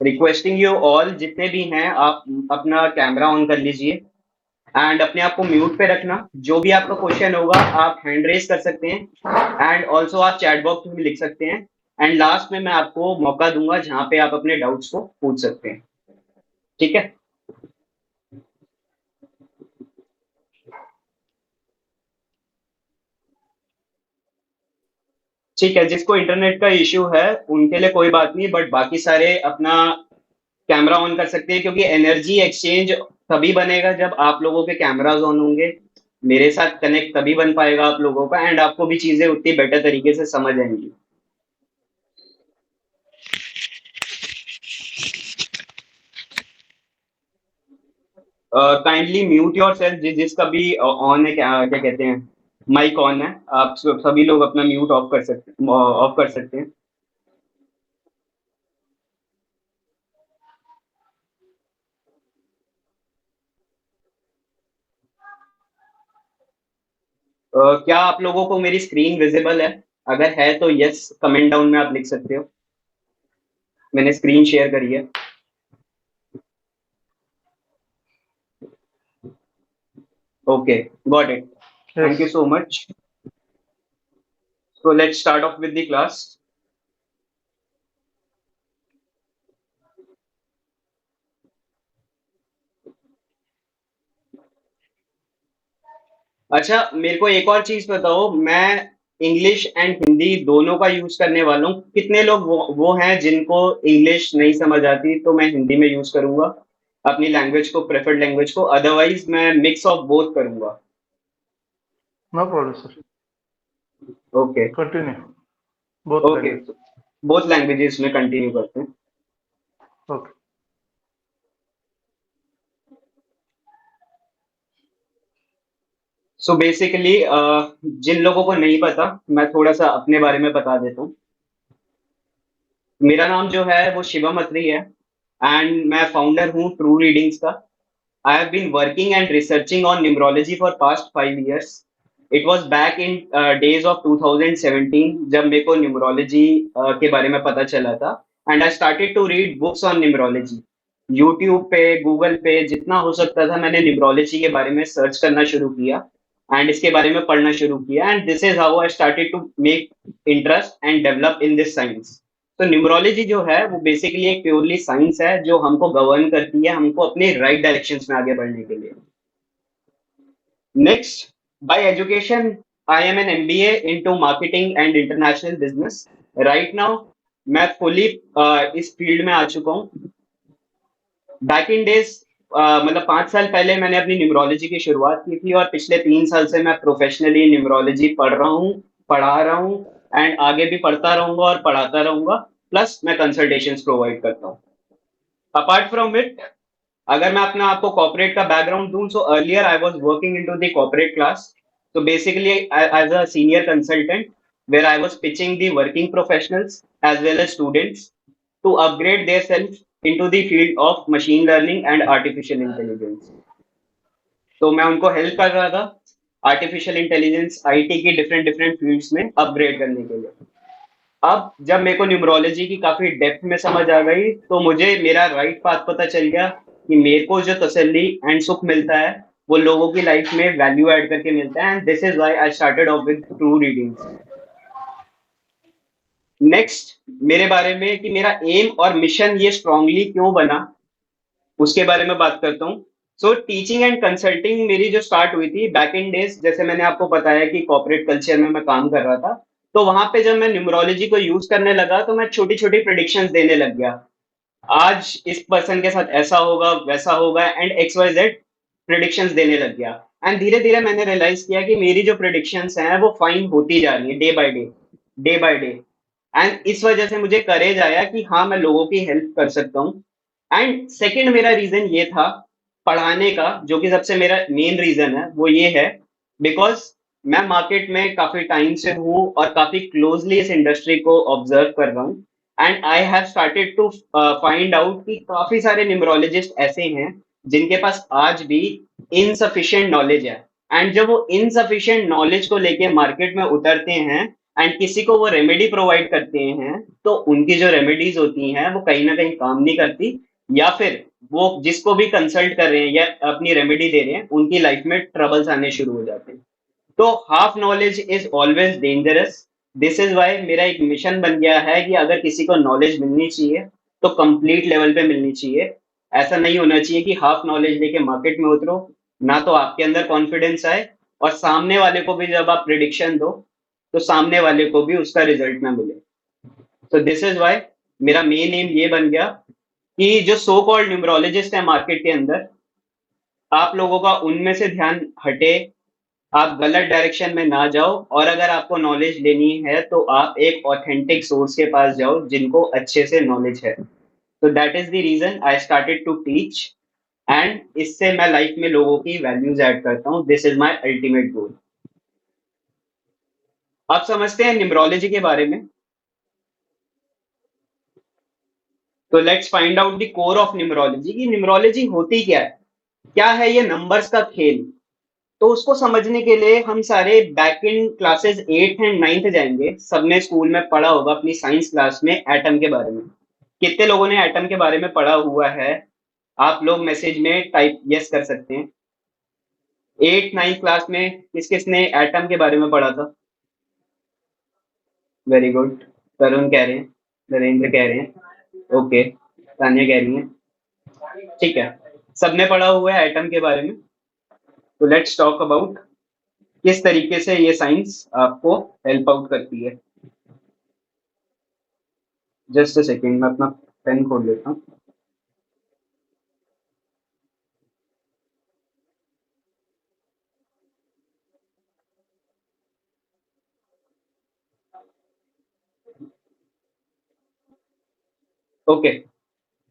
Requesting you all, जितने भी हैं आप अपना कैमरा ऑन कर लीजिए एंड अपने आप को म्यूट पे रखना। जो भी आपका क्वेश्चन होगा आप हैंड रेज कर सकते हैं एंड ऑल्सो आप चैट बॉक्स में भी लिख सकते हैं। एंड लास्ट में मैं आपको मौका दूंगा जहां पे आप अपने डाउट्स को पूछ सकते हैं। ठीक है। ठीक है, जिसको इंटरनेट का इश्यू है उनके लिए कोई बात नहीं, बट बाकी सारे अपना कैमरा ऑन कर सकते हैं, क्योंकि एनर्जी एक्सचेंज तभी बनेगा जब आप लोगों के कैमराज ऑन होंगे। मेरे साथ कनेक्ट तभी बन पाएगा आप लोगों का, एंड आपको भी चीजें उतनी बेटर तरीके से समझ आएंगी। काइंडली म्यूट योर सेल्फ, जिसका भी ऑन है, क्या क्या कहते हैं, माइक ऑन है, आप सभी लोग अपना म्यूट ऑफ कर सकते हैं। क्या आप लोगों को मेरी स्क्रीन विजिबल है? अगर है तो यस कमेंट डाउन में आप लिख सकते हो। मैंने स्क्रीन शेयर करी है। Okay, got it. Thank you Yes. So much. So let's start off with the class. अच्छा, मेरे को एक और चीज बताओ, मैं इंग्लिश एंड हिंदी दोनों का यूज करने वाला हूँ। कितने लोग वो हैं जिनको इंग्लिश नहीं समझ आती, तो मैं हिंदी में यूज करूंगा अपनी लैंग्वेज को, प्रेफर्ड लैंग्वेज को। अदरवाइज मैं मिक्स ऑफ बोथ करूंगा। No problem, sir. Okay. Continue. Both okay, language. Both languages में कंटिन्यू करते हैं। Okay. सो बेसिकली जिन लोगों को नहीं पता, मैं थोड़ा सा अपने बारे में बता देता हूँ। मेरा नाम जो है वो शिवम अत्री है, एंड मैं फाउंडर हूँ ट्रू रीडिंग्स का। I have been working and researching on numerology for past 5 years. It was back in days of 2017 जब मेरे को numerology के बारे में पता चला था, and I started to read books on numerology. YouTube पे, Google पे जितना हो सकता था मैंने numerology के बारे में सर्च करना शुरू किया एंड इसके बारे में पढ़ना शुरू किया, and this is how I started to make interest and develop in this science. तो न्यूमरोलॉजी जो है वो बेसिकली एक प्योरली साइंस है जो हमको गवर्न करती है, हमको अपने राइट डायरेक्शन में आगे बढ़ने के लिए। Next, bye education I am an MBA into marketing and international business. Right now मैं फुली इस फील्ड में आ चुका हूँ। बैक इन डेज, मतलब 5 साल पहले मैंने अपनी न्यूमरोलॉजी की शुरुआत की थी, और पिछले 3 साल से मैं प्रोफेशनली न्यूमरोलॉजी पढ़ रहा हूँ, पढ़ा रहा हूँ, एंड आगे भी पढ़ता रहूंगा और पढ़ाता रहूंगा। प्लस मैं कंसल्टेशंस प्रोवाइड करता हूँ। अपार्ट फ्रॉम इट, अगर मैं अपना आपको कॉर्पोरेट का बैकग्राउंड दूं, so earlier I was working into the corporate class. So basically, as a senior consultant, where I was pitching the working professionals as well as students to upgrade their self into the field of machine learning and artificial intelligence. तो मैं उनको help कर रहा था artificial intelligence, IT की different different fields में upgrade करने के लिए। अब जब मेरे को न्यूमरोलॉजी की काफी डेप्थ में समझ आ गई, तो मुझे मेरा राइट पाथ पता चल गया कि मेरे को जो तसल्ली एंड सुख मिलता है वो लोगों की लाइफ में वैल्यू ऐड करके मिलता है, and this is why I started off with true readings. Next, मेरे बारे में कि मेरा एम और मिशन ये स्ट्रांगली क्यों बना, उसके बारे में बात करता हूँ। सो टीचिंग एंड कंसल्टिंग मेरी जो स्टार्ट हुई थी बैक इन डेज, जैसे मैंने आपको बताया कि कॉर्पोरेट कल्चर में मैं काम कर रहा था, तो वहां पे जब मैं न्यूमरोलॉजी को यूज करने लगा तो मैं छोटी छोटी प्रिडिक्शंस देने लग गया। आज इस पर्सन के साथ ऐसा होगा, वैसा होगा, and X Y Z predictions देने लग गया। एंड धीरे धीरे मैंने रियलाइज किया कि मेरी जो प्रिडिक्शंस हैं वो फाइन होती जा रही है day by day, day by day. And इस वजह से मुझे करेज आया कि हाँ मैं लोगों की हेल्प कर सकता हूँ। एंड सेकंड मेरा रीजन ये था पढ़ाने का, जो कि सबसे मेरा मेन रीजन है, वो ये है बिकॉज मैं मार्केट में काफी टाइम से हूँ और काफी क्लोजली इस इंडस्ट्री को ऑब्जर्व कर रहा हूँ। And I have started to find out कि काफी सारे न्यूमरोलॉजिस्ट ऐसे हैं जिनके पास आज भी इनसफिशिएंट नॉलेज है। एंड जब वो इनसफिशिएंट नॉलेज को लेके मार्केट में उतरते हैं, एंड किसी को वो रेमेडी प्रोवाइड करते हैं, तो उनकी जो रेमेडीज होती हैं वो कहीं ना कहीं काम नहीं करती, या फिर वो जिसको भी कंसल्ट कर रहे हैं या अपनी रेमेडी दे रहे हैं उनकी लाइफ में ट्रबल्स आने शुरू हो जाते हैं। तो half knowledge is always dangerous. This is why मेरा एक मिशन बन गया है कि अगर किसी को नॉलेज मिलनी चाहिए तो कंप्लीट लेवल पे मिलनी चाहिए। ऐसा नहीं होना चाहिए कि हाफ नॉलेज लेके मार्केट में उतरो, ना तो आपके अंदर कॉन्फिडेंस आए, और सामने वाले को भी जब आप प्रिडिक्शन दो तो सामने वाले को भी उसका रिजल्ट ना मिले। तो दिस इज वाई मेरा मेन एम ये बन गया कि जो सो कॉल्ड न्यूमरोलॉजिस्ट है मार्केट के अंदर, आप लोगों का उनमें से ध्यान हटे, आप गलत डायरेक्शन में ना जाओ, और अगर आपको नॉलेज लेनी है तो आप एक ऑथेंटिक सोर्स के पास जाओ जिनको अच्छे से नॉलेज है। तो that is the reason I started to teach, and इससे मैं लाइफ में लोगों की वैल्यूज ऐड करता हूँ। This is my ultimate goal. आप समझते हैं न्यूमरोलॉजी के बारे में, तो let's find out the core of numerology कि न्यूमरोलॉजी होती क्या है। क्या है ये नंबर्स का खेल? तो उसको समझने के लिए हम सारे back in classes 8th and 9th जाएंगे। सबने स्कूल में पढ़ा होगा अपनी साइंस क्लास में एटम के बारे में। कितने लोगों ने एटम के बारे में पढ़ा हुआ है? आप लोग मैसेज में टाइप यस कर सकते हैं। 8th 9th क्लास में किस किस ने एटम के बारे में पढ़ा था? Very good. तरुण कह रहे हैं, नरेंद्र कह रहे हैं, ओके, तान्या कह रही है। ठीक है, सबने पढ़ा हुआ है एटम के बारे में। तो लेट्स टॉक अबाउट किस तरीके से ये साइंस आपको हेल्प आउट करती है। जस्ट अ सेकेंड, मैं अपना पेन खोल लेता हूँ। Okay,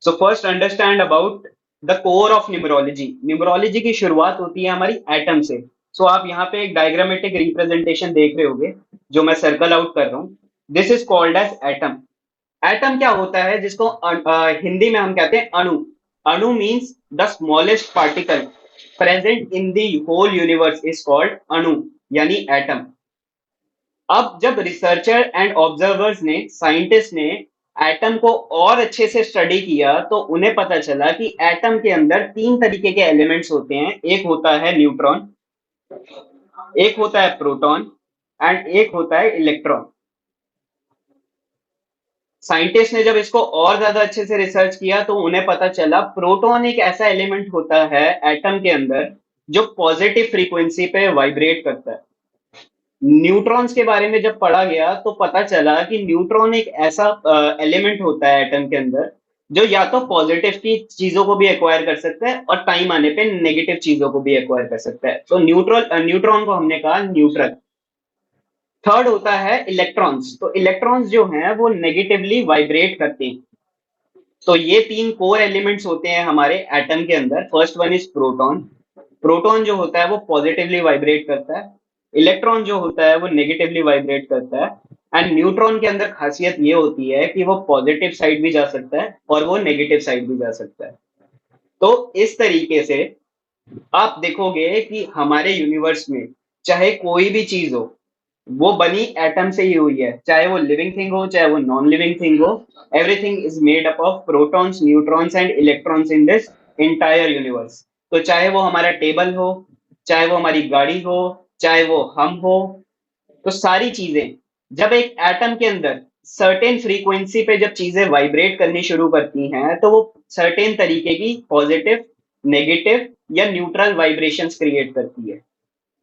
so first understand about the core of numerology. Numerology की शुरुआत होती है हमारी एटम से। सो आप यहाँ पे एक डायग्रामेटिक रिप्रेजेंटेशन देख रहे होगे जो मैं सर्कल आउट कर रहा हूँ। This is called as atom. Atom क्या होता है जिसको हिंदी में हम कहते हैं अणु। Anu means the smallest particle present in the whole universe is called anu, यानी एटम। अब जब रिसर्चर एंड ऑब्जर्वर्स ने, साइंटिस्ट ने एटम को और अच्छे से स्टडी किया तो उन्हें पता चला कि एटम के अंदर तीन तरीके के एलिमेंट्स होते हैं। एक होता है न्यूट्रॉन, एक होता है प्रोटॉन, एंड एक होता है इलेक्ट्रॉन। साइंटिस्ट ने जब इसको और ज्यादा अच्छे से रिसर्च किया तो उन्हें पता चला प्रोटॉन एक ऐसा एलिमेंट होता है एटम के अंदर जो पॉजिटिव फ्रीक्वेंसी पे वाइब्रेट करता है। न्यूट्रॉन्स के बारे में जब पढ़ा गया तो पता चला कि न्यूट्रॉन एक ऐसा एलिमेंट होता है एटम के अंदर जो या तो पॉजिटिव की चीजों को भी एक्वायर कर सकता है और टाइम आने पे नेगेटिव चीजों को भी एक्वायर कर सकता है। तो न्यूट्रॉन को हमने कहा न्यूट्रल। थर्ड होता है इलेक्ट्रॉन्स। तो इलेक्ट्रॉन्स जो हैं वो नेगेटिवली वाइब्रेट करते हैं। तो ये तीन कोर एलिमेंट्स होते हैं हमारे एटम के अंदर। First one is proton. Proton जो होता है वो पॉजिटिवली वाइब्रेट करता है। इलेक्ट्रॉन जो होता है वो नेगेटिवली वाइब्रेट करता है। एंड न्यूट्रॉन के अंदर खासियत ये होती है कि वो पॉजिटिव साइड भी जा सकता है और वो नेगेटिव साइड भी जा सकता है। तो इस तरीके से आप देखोगे कि हमारे यूनिवर्स में चाहे कोई भी चीज हो, वो बनी एटम से ही हुई है। चाहे वो लिविंग थिंग हो चाहे वो नॉन लिविंग थिंग हो, everything is made up of protons, neutrons and electrons in this entire universe. तो चाहे वो हमारा टेबल हो, चाहे वो हमारी गाड़ी हो, चाहे वो हम हो, तो सारी चीजें जब एक एटम के अंदर सर्टेन फ्रीक्वेंसी पे जब चीजें वाइब्रेट करनी शुरू करती हैं तो वो सर्टेन तरीके की पॉजिटिव, नेगेटिव या न्यूट्रल वाइब्रेशंस क्रिएट करती है।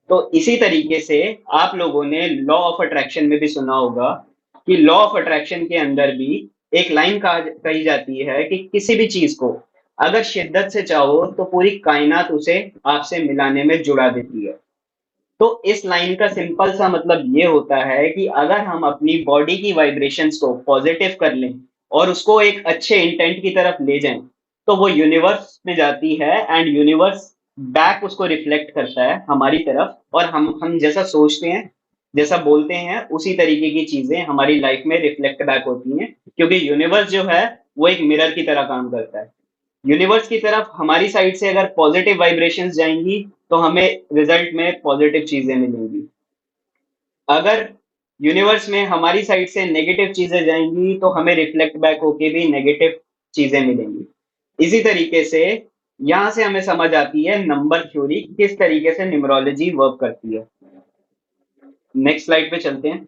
तो इसी तरीके से आप लोगों ने लॉ ऑफ अट्रैक्शन में भी सुना होगा कि लॉ ऑफ अट्रैक्शन के अंदर भी एक लाइन कही जाती है कि किसी भी चीज को अगर शिद्दत से चाहो तो पूरी कायनात उसे आपसे मिलाने में जुड़ा देती है। तो इस लाइन का सिंपल सा मतलब ये होता है कि अगर हम अपनी बॉडी की वाइब्रेशंस को पॉजिटिव कर लें और उसको एक अच्छे इंटेंट की तरफ ले जाएं तो वो यूनिवर्स में जाती है एंड यूनिवर्स बैक उसको रिफ्लेक्ट करता है हमारी तरफ, और हम जैसा सोचते हैं, जैसा बोलते हैं, उसी तरीके की चीजें हमारी लाइफ में रिफ्लेक्ट बैक होती हैं, क्योंकि यूनिवर्स जो है वो एक मिरर की तरह काम करता है। यूनिवर्स की तरफ हमारी साइड से अगर पॉजिटिव वाइब्रेशंस जाएंगी तो हमें रिजल्ट में पॉजिटिव चीजें मिलेंगी। अगर यूनिवर्स में हमारी साइड से नेगेटिव चीजें जाएंगी तो हमें रिफ्लेक्ट बैक होके भी नेगेटिव चीजें मिलेंगी। इसी तरीके से यहां से हमें समझ आती है नंबर थ्योरी किस तरीके से न्यूमरोलॉजी वर्क करती है। नेक्स्ट स्लाइड पे चलते हैं।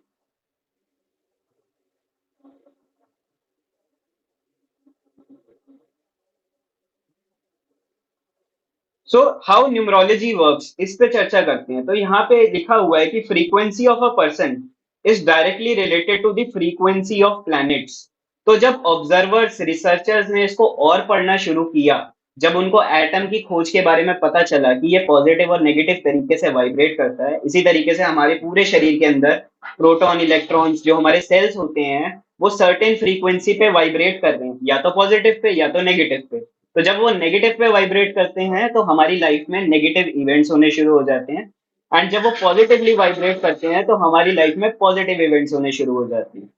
सो हाउ न्यूमरोलॉजी वर्क्स इस पे चर्चा करते हैं। तो यहाँ पे लिखा हुआ है कि frequency of a person is directly related to the frequency of planets. तो जब ऑब्जर्वर्स रिसर्चर्स ने इसको और पढ़ना शुरू किया, जब उनको एटम की खोज के बारे में पता चला कि ये पॉजिटिव और नेगेटिव तरीके से वाइब्रेट करता है, इसी तरीके से हमारे पूरे शरीर के अंदर प्रोटॉन इलेक्ट्रॉन्स जो हमारे सेल्स होते हैं वो सर्टेन फ्रीक्वेंसी पे वाइब्रेट कर रहे हैं, या तो पॉजिटिव पे या तो नेगेटिव पे। तो जब वो नेगेटिव पे वाइब्रेट करते हैं तो हमारी लाइफ में नेगेटिव इवेंट्स होने शुरू हो जाते हैं, एंड जब वो पॉजिटिवली वाइब्रेट करते हैं तो हमारी लाइफ में पॉजिटिव इवेंट्स होने शुरू हो जाते हैं।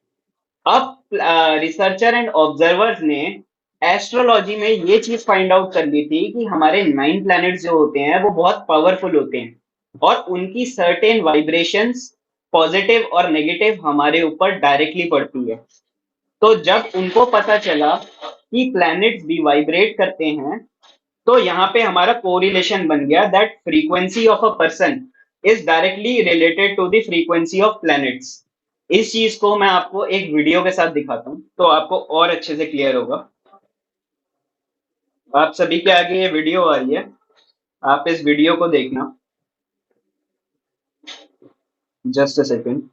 अब रिसर्चर एंड ऑब्जर्वर्स ने एस्ट्रोलॉजी में ये चीज फाइंड आउट कर ली थी कि हमारे 9 प्लैनेट्स जो होते हैं वो बहुत पावरफुल होते हैं, और उनकी सर्टेन वाइब्रेशंस पॉजिटिव और नेगेटिव हमारे ऊपर डायरेक्टली पड़ती है। तो जब उनको पता चला कि प्लैनेट्स भी वाइब्रेट करते हैं, तो यहाँ पे हमारा कोरिलेशन बन गया that frequency of a person is directly related to the frequency of planets. इस चीज को मैं आपको एक वीडियो के साथ दिखाता हूँ तो आपको और अच्छे से क्लियर होगा। आप सभी के आगे ये वीडियो आ रही है, आप इस वीडियो को देखना। Just a second.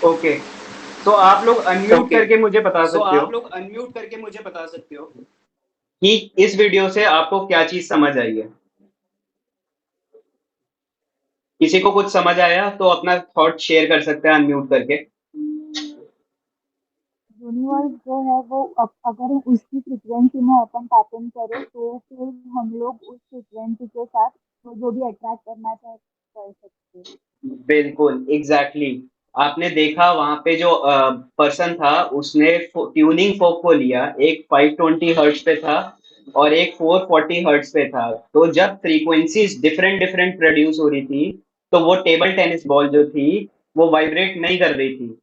ओके, तो आप लोग अनम्यूट ओके, करके मुझे बता तो सकते हो आप लोग अनम्यूट करके मुझे बता सकते हो कि इस वीडियो से आपको क्या चीज समझ आई है। किसी को कुछ समझ आया तो अपना थॉट शेयर कर सकते हैं अनम्यूट करके। यूनिवर्स जो है वो अगर उसकी फ्रीक्वेंसी में अपन टैप इन करें तो फिर हम लोग उस फ्रीक्वेंसी के साथ वो जो भी अट्रैक्ट करना चाहे कर सकते हैं। बिल्कुल एग्जैक्टली exactly. आपने देखा वहां पे जो पर्सन था उसने ट्यूनिंग फोक को लिया, एक 520 हर्ट्ज पे था और एक 440 हर्ट्ज पे था। तो जब फ्रीक्वेंसीज डिफरेंट डिफरेंट प्रोड्यूस हो रही थी तो वो टेबल टेनिस बॉल जो थी वो वाइब्रेट नहीं कर रही थी।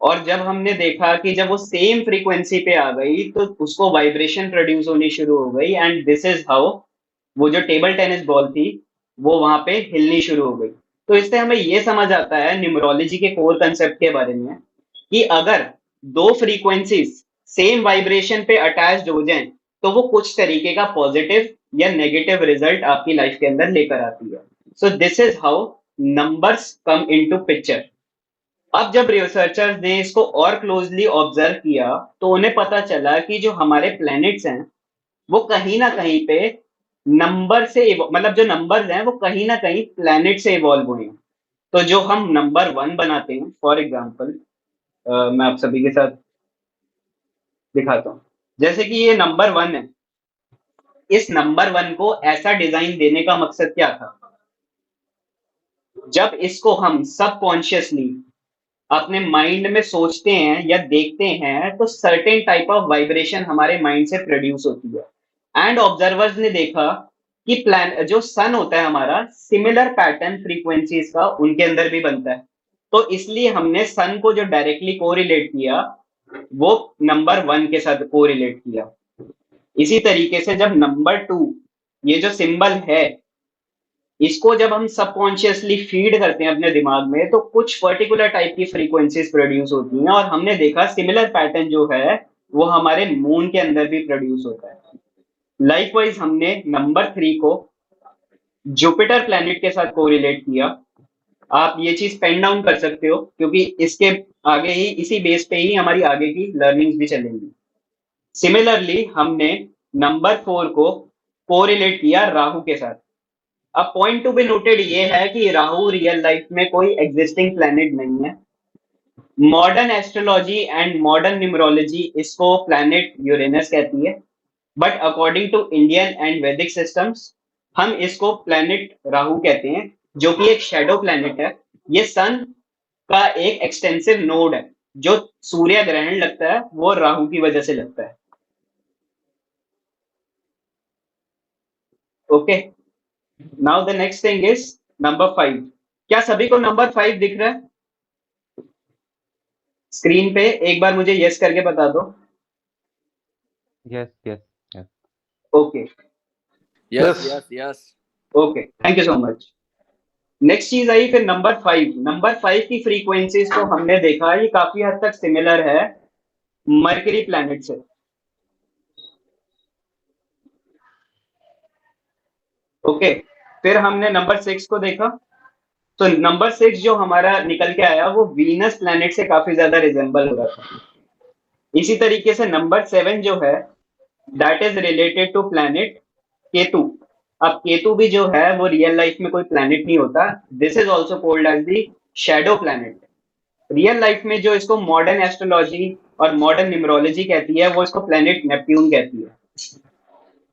और जब हमने देखा कि जब वो सेम फ्रीक्वेंसी पे आ गई तो उसको वाइब्रेशन प्रोड्यूस होनी शुरू हो गई, एंड दिस इज हाउ वो जो टेबल टेनिस बॉल थी वो वहां पे हिलनी शुरू हो गई। तो इससे हमें ये समझ आता है न्यूमरोलॉजी के कोर कंसेप्ट के बारे में कि अगर दो फ्रीक्वेंसीज सेम वाइब्रेशन पे अटैच्ड हो जाएं तो वो कुछ तरीके का पॉजिटिव या नेगेटिव रिजल्ट आपकी लाइफ के अंदर लेकर आती है। So this is how numbers come into picture. अब जब रिसर्चर्स ने इसको और क्लोजली ऑब्जर्व किया तो उन्हें पता चला कि जो हमारे प्लैनेट्स हैं वो कहीं ना कहीं पे नंबर से मतलब जो नंबर्स हैं वो कहीं ना कहीं प्लैनेट से इवॉल्व हुए हैं। तो जो हम नंबर 1 बनाते हैं, फॉर एग्जाम्पल मैं आप सभी के साथ दिखाता हूँ। जैसे कि ये नंबर 1 है, इस नंबर 1 को ऐसा डिजाइन देने का मकसद क्या था? जब इसको हम सबकॉन्शियसली अपने माइंड में सोचते हैं या देखते हैं तो सर्टेन टाइप ऑफ वाइब्रेशन हमारे माइंड से प्रोड्यूस होती है। एंड ऑब्जर्वर्स ने देखा कि प्लान जो सन होता है हमारा, सिमिलर पैटर्न फ्रीक्वेंसीज का उनके अंदर भी बनता है। तो इसलिए हमने सन को जो डायरेक्टली कोरिलेट किया वो नंबर 1 के साथ कोरिलेट किया। इसी तरीके से जब नंबर 2, ये जो सिंबल है इसको जब हम सबकॉन्शियसली फीड करते हैं अपने दिमाग में तो कुछ पर्टिकुलर टाइप की फ्रीक्वेंसीज प्रोड्यूस होती हैं, और हमने देखा सिमिलर पैटर्न जो है वो हमारे मून के अंदर भी प्रोड्यूस होता है। लाइकवाइज हमने नंबर 3 को जुपिटर प्लैनेट के साथ कोरिलेट किया। आप ये चीज पेन डाउन कर सकते हो क्योंकि इसके आगे ही, इसी बेस पे ही हमारी आगे की लर्निंग्स भी चलेंगी। सिमिलरली हमने नंबर 4 को कोरिलेट किया राहु के साथ। अब पॉइंट टू बी नोटेड ये है कि राहु रियल लाइफ में कोई एग्जिस्टिंग प्लैनेट नहीं है। Modern astrology and modern numerology इसको प्लैनेट यूरेनस कहती है, but according to Indian and Vedic systems हम इसको प्लैनेट राहु कहते हैं, जो कि एक शैडो प्लैनेट है। ये सन का एक एक्सटेंसिव नोड है। जो सूर्य ग्रहण लगता है वो राहु की वजह से लगता है। Okay, now the next thing is number 5। क्या सभी को नंबर 5 दिख रहा है स्क्रीन पे? एक बार मुझे यस करके बता दो। Yes, yes, yes. Okay yes Yes. Yes yes okay, thank you so much. Next चीज आई फिर नंबर 5। नंबर 5 की फ्रीक्वेंसीज को हमने देखा, ये काफी हद तक सिमिलर है मरकरी प्लैनेट से। ओके, फिर हमने नंबर 6 को देखा। तो नंबर 6 जो हमारा निकल के आया वो वीनस प्लैनेट से काफी ज्यादा रिजेंबल हो रहा था। इसी तरीके से नंबर 7 जो है that is related to planet Ketu. अब केतु भी जो है वो रियल लाइफ में कोई प्लैनेट नहीं होता। This is also called as the shadow planet. Real life में जो इसको मॉडर्न एस्ट्रोलॉजी और मॉडर्न न्यूमरोलॉजी कहती है वो इसको प्लैनेट नेपट्यून कहती है।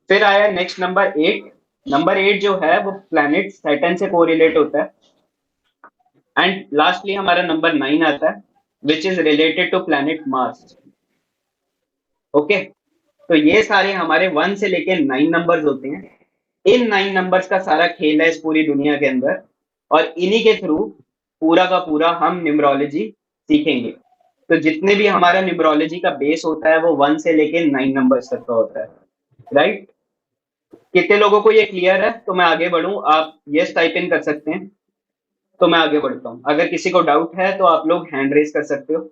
फिर आया नेक्स्ट नंबर 8। नंबर 8 जो है वो प्लैनेट सैटर्न से कोरिलेट होता है। एंड लास्टली हमारा नंबर 9 आता है which is related to planet Mars. Okay, तो ये सारे हमारे 1 से लेके 9 नंबर्स होते हैं। इन 9 नंबर्स का सारा खेल है इस पूरी दुनिया के अंदर, और इन्हीं के थ्रू पूरा का पूरा हम न्यूमरोलॉजी सीखेंगे। तो जितने भी हमारा न्यूमरोलॉजी का बेस होता है वो 1 से लेके 9 नंबर्स तक का होता है। राइट? कितने लोगों को ये क्लियर है? तो मैं आगे बढ़ूं, आप यस टाइप इन कर सकते हैं। तो मैं आगे बढ़ता हूं। अगर किसी को डाउट है तो आप लोग हैंड रेज कर सकते हो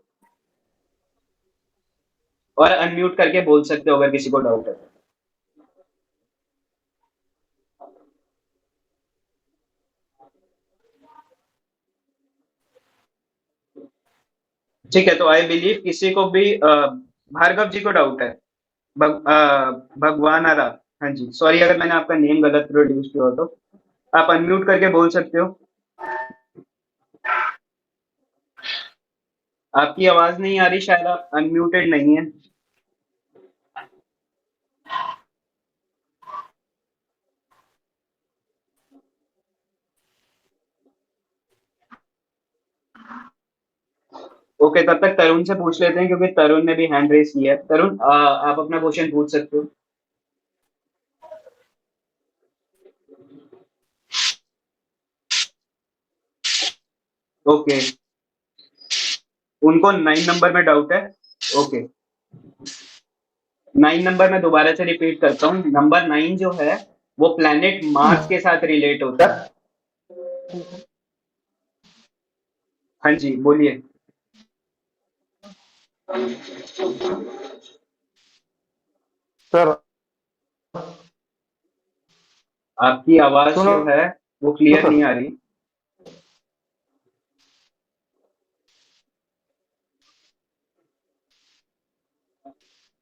और अनम्यूट करके बोल सकते हो अगर किसी को डाउट है। ठीक है, तो आई बिलीव किसी को भी भार्गव जी को डाउट है। भगवान आरा, हाँ जी, सॉरी अगर मैंने आपका नेम गलत प्रोड्यूस किया हो तो आप अनम्यूट करके बोल सकते हो। आपकी आवाज नहीं आ रही, शायद आप अनम्यूटेड नहीं है। ओके, तब तक तरुण से पूछ लेते हैं क्योंकि तरुण ने भी हैंड रेस किया है। तरुण, आप अपना क्वेश्चन पूछ सकते हो। ओके, उनको 9 नंबर में डाउट है। ओके, 9 नंबर में दोबारा से रिपीट करता हूँ। नंबर 9 जो है वो प्लैनेट मार्स के साथ रिलेट होता है। हाँ जी, बोलिए। सर आपकी आवाज सुनो जो है वो क्लियर सर। नहीं आ रही।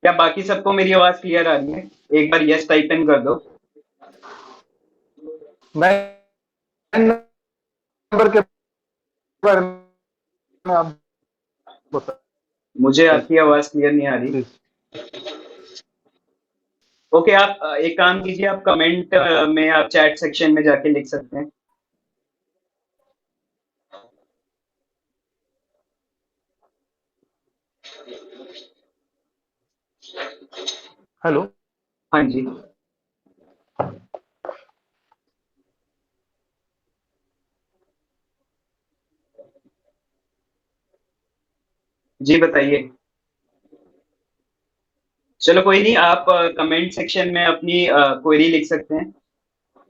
क्या बाकी सबको मेरी आवाज क्लियर आ रही है? एक बार यस टाइप इन कर दो। 9 नंबर के बारे में आप बताइए मुझे आपकी आवाज क्लियर नहीं आ रही। प्लीज। ओके, आप एक काम कीजिए, आप कमेंट में, आप चैट सेक्शन में जाके लिख सकते हैं। हेलो। हाँ जी, जी बताइए। चलो कोई नहीं, आप कमेंट सेक्शन में अपनी क्वेरी लिख सकते हैं।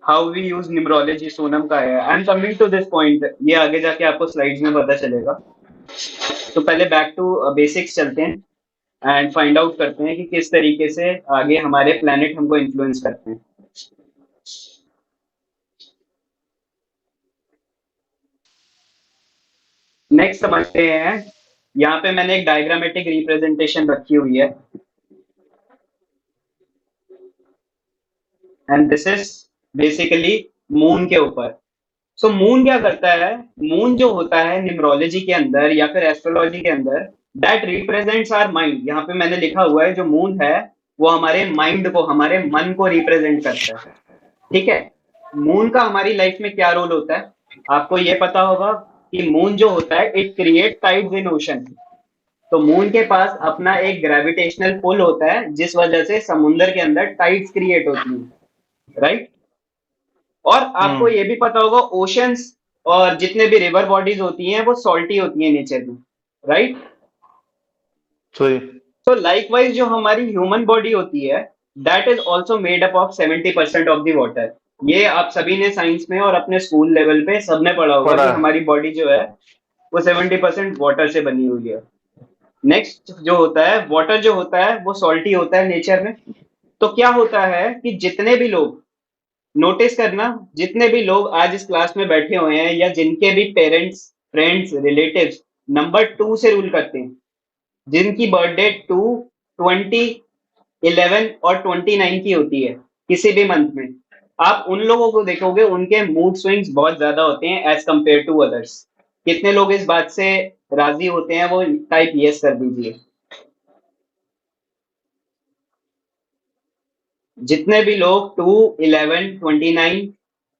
How we use numerology Sonam का है। I am coming to this point, ये आगे जाके आपको स्लाइड्स में पता चलेगा। तो पहले बैक टू बेसिक्स चलते हैं एंड फाइंड आउट करते हैं कि किस तरीके से आगे हमारे प्लैनेट हमको इन्फ्लुएंस करते हैं। नेक्स्ट समझते हैं, यहाँ पे मैंने एक डायग्रामेटिक रिप्रेजेंटेशन रखी हुई है and this is basically moon के ऊपर। सो मून क्या करता है, मून जो होता है न्यूमरोलॉजी के अंदर या फिर एस्ट्रोलॉजी के अंदर, दैट रिप्रेजेंट्स आवर माइंड। यहाँ पे मैंने लिखा हुआ है जो मून है वो हमारे माइंड को, हमारे मन को रिप्रेजेंट करता है। ठीक है, मून का हमारी लाइफ में क्या रोल होता है आपको ये पता होगा कि मून जो होता है it create tides in ocean. तो मून के पास अपना एक ग्रेविटेशनल पुल होता है जिस वजह से समुद्र के अंदर टाइड्स क्रिएट होती है, राइट। और आपको ये भी पता होगा ओशंस और जितने भी रिवर बॉडीज होती हैं वो सॉल्टी होती हैं नेचर में, राइट। सही। तो लाइकवाइज जो हमारी ह्यूमन बॉडी होती है that is also made up of 70% of the water. ये आप सभी ने साइंस में और अपने स्कूल लेवल पे सबने पढ़ा होगा पढ़ा कि है। हमारी बॉडी जो है वो 70% वाटर से बनी हुई है। नेक्स्ट जो होता है, वाटर जो होता है वो सॉल्टी होता है नेचर में। तो क्या होता है कि जितने भी लोग, नोटिस करना, जितने भी लोग आज इस क्लास में बैठे हुए हैं या जिनके भी पेरेंट्स, फ्रेंड्स, रिलेटिव्स नंबर 2 से रूल करते हैं, जिनकी बर्थडे 2, 20, 11 और 29 की होती है किसी भी मंथ में, आप उन लोगों को देखोगे उनके मूड स्विंग्स बहुत ज्यादा होते हैं एज कंपेयर टू अदर्स। कितने लोग इस बात से राजी होते हैं वो टाइप यस कर दीजिए। जितने भी लोग 2, 11, 29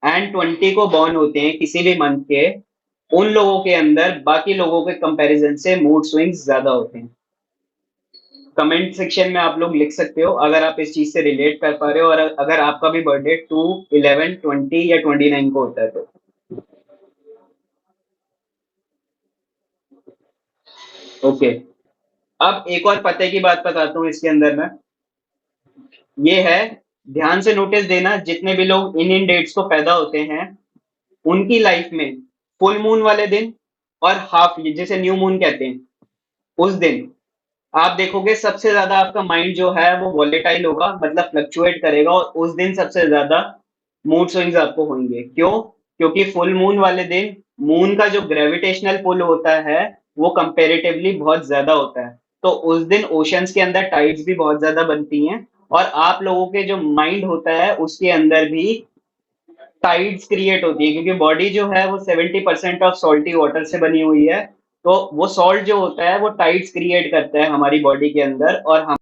एंड 20 को बॉर्न होते हैं किसी भी मंथ के, उन लोगों के अंदर बाकी लोगों के कंपैरिजन से मूड स्विंग्स ज्यादा होते हैं। कमेंट सेक्शन में आप लोग लिख सकते हो अगर आप इस चीज से रिलेट कर पा रहे हो और अगर आपका भी बर्थडे 2, 11, 20 या 29 को होता है तो। ओके, अब एक और पते की बात बताता हूँ इसके अंदर में, ये है, ध्यान से नोटिस देना, जितने भी लोग इन डेट्स को पैदा होते हैं उनकी लाइफ में फुल मून वाले दिन और हाफ, जिसे न्यू मून कहते हैं, उस दिन आप देखोगे सबसे ज्यादा आपका माइंड जो है वो वॉलेटाइल होगा, मतलब फ्लक्चुएट करेगा, और उस दिन सबसे ज्यादा मूड स्विंग्स आपको होंगे। क्यों? क्योंकि फुल मून वाले दिन मून का जो ग्रेविटेशनल पुल होता है वो कंपेरेटिवली बहुत ज्यादा होता है, तो उस दिन ओशंस के अंदर टाइड्स भी बहुत ज्यादा बनती हैं और आप लोगों के जो माइंड होता है उसके अंदर भी टाइड्स क्रिएट होती है, क्योंकि बॉडी जो है वो 70% ऑफ सॉल्टी वाटर से बनी हुई है। तो वो सॉल्ट जो होता है वो टाइड्स क्रिएट करता है हमारी बॉडी के अंदर और हम